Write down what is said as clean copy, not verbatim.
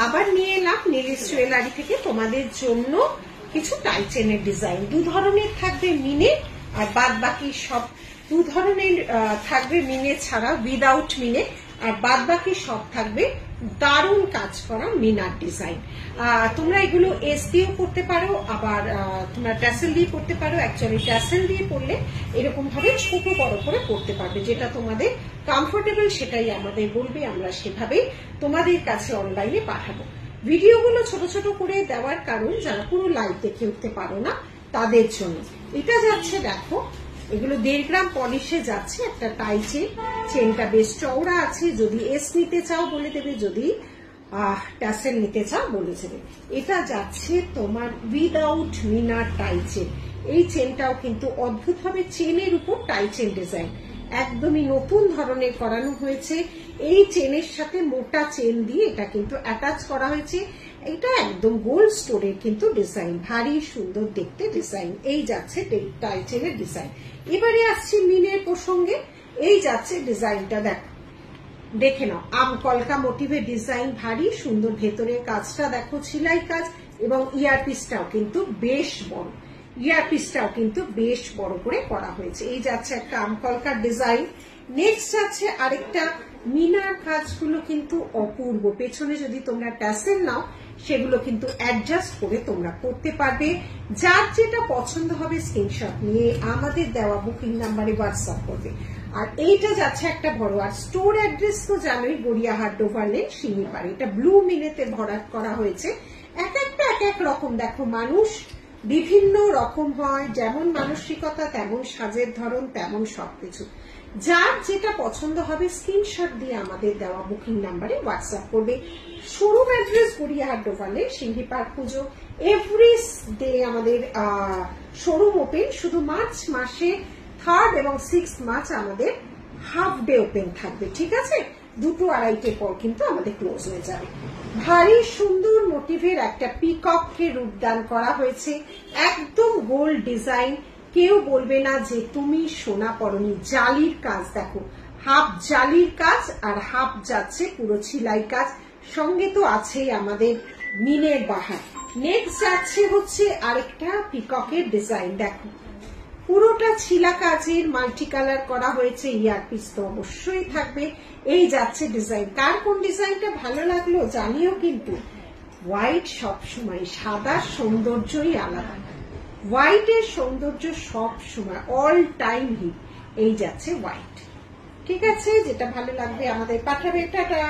আবার নিয়ে এলাম নীলিশ জুয়েলারি থেকে তোমাদের জন্য কিছু টাই চেনের ডিজাইন। দু ধরনের থাকবে মিনে, আর বাদ বাকি সব দু ধরনের থাকবে মিনে ছাড়া, উইদাউট মিনে, আর বাদ বাকি সব থাকবে দারুণ কাজ করা মিনার ডিজাইন। তোমরা এগুলো এস দিয়েও করতে পারো, আবার তোমরা ট্যাসেল দিয়ে করতে পারো। অ্যাকচুয়ালি ট্যাসেল দিয়ে করলে এরকম ভাবে ছোট বড় করে করতে পারবে, যেটা তোমাদের কমফোর্টেবল সেটাই আমাদের বলবে, আমরা সেভাবেই তোমাদের কাছে অনলাইনে পাঠাবো। ভিডিওগুলো ছোট ছোট করে দেওয়ার কারণ যারা পুরো লাইভ দেখে উঠতে পারো না তাদের জন্য। এটা যাচ্ছে দেখো, এগুলো 1.5 গ্রাম পলিশে যাচ্ছে একটা টাই চেন। চেনটা বেশ চওড়া আছে, যদি এস নিতে চাও বলে দেবে, যদি ট্যাসেল নিতে চাও বলে দেবে। এটা যাচ্ছে তোমার উইদাউট মিনার টাই চেন। এই চেনটাও কিন্তু অদ্ভুত ভাবে চেনের উপর টাই চেন ডিজাইন একদমই নতুন ধরনের করানো হয়েছে। এই চেনের সাথে মোটা চেন দিয়ে এটা কিন্তু অ্যাটাচ করা হয়েছে। এটা একদম গোল্ড স্টোরের কিন্তু ডিজাইন, ভারী সুন্দর দেখতে ডিজাইন। এই যাচ্ছে টাই চেনের ডিজাইন। এবারে আসছি মিনের প্রসঙ্গে। এই যাচ্ছে ডিজাইনটা, দেখে নাও, আম কলকা মোটিভের ডিজাইন, ভারী সুন্দর। ভেতরের কাজটা দেখো, সেলাই কাজ, এবং ইয়ারপিসটাও কিন্তু বেশ বড়। ইয়ারপিসটাও কিন্তু বেশ বড় করে করা হয়েছে। এই যাচ্ছে একটা আম কলকার ডিজাইন। নেক্সট যাচ্ছে আরেকটা মিনার কাজগুলো কিন্তু অপূর্ব। পেছনে যদি তোমরা ট্যাসেল নাও সেগুলো কিন্তু অ্যাডজাস্ট করে তোমরা করতে পারবে। যার যেটা পছন্দ হবে স্ক্রিনশট নিয়ে আমাদের দেওয়া বুকিং নাম্বারে হোয়াটসঅ্যাপ করবে। আর এইটা যাচ্ছে একটা বড়, আর স্টোর অ্যাড্রেস তো জানোই, গড়িয়াহাট ডোভারলেন শিঙিপাড়। এটা ব্লু মিনেতে ভরাট করা হয়েছে। এক একটা এক এক রকম, দেখো মানুষ বিভিন্ন রকম হয়, যেমন মানসিকতা তেমন সাজের ধরন তেমন সবকিছু। যার যেটা পছন্দ হবে স্ক্রিনশট দিয়ে আমাদের দেওয়া বুকিং নাম্বারে হোয়াটসঅ্যাপ করবে। শোরুম অ্যাড্রেস গড়িয়াহাট ডোভারলেন শিঙ্গিপাড় পুজো। এভরি ডে আমাদের শোরুম ওপেন, শুধু মার্চ মাসে 3rd এবং 6th মার্চ আমাদের হাফ ডে ওপেন থাকবে। ঠিক আছে, 2-2-2:30 পর কিন্তু আমাদের ক্লোজ হয়ে যাবে। ভারী সুন্দর মোটিভের একটা পিকককে রূপদান করা হয়েছে, একদম গোল্ড ডিজাইন। কেউ বলবে না যে তুমি সোনা পরনি। জালির কাজ দেখো, হাফ জালির কাজ আর হাফ যাচ্ছে পুরো ছিলাই কাজ, সঙ্গে তো আছেই আমাদের মিনের বাহার। নেক্সট যাচ্ছে হচ্ছে আরেকটা পিককের ডিজাইন, দেখো পুরোটা ছিলা কাজের, মাল্টি কালার করা হয়েছে। ইয়ারপিস তো অবশ্যই থাকবে। এই যাচ্ছে ডিজাইন। কার কোন ডিজাইনটা ভালো লাগলো জানিও কিন্তু। হোয়াইট সবসময়, সাদার সৌন্দর্যই আলাদা। হোয়াইটের সৌন্দর্য সব সময় অল টাইম হিট। এই যাচ্ছে হোয়াইট। ঠিক আছে, যেটা ভালো লাগবে আমাদের পাঠাবে। টাটা।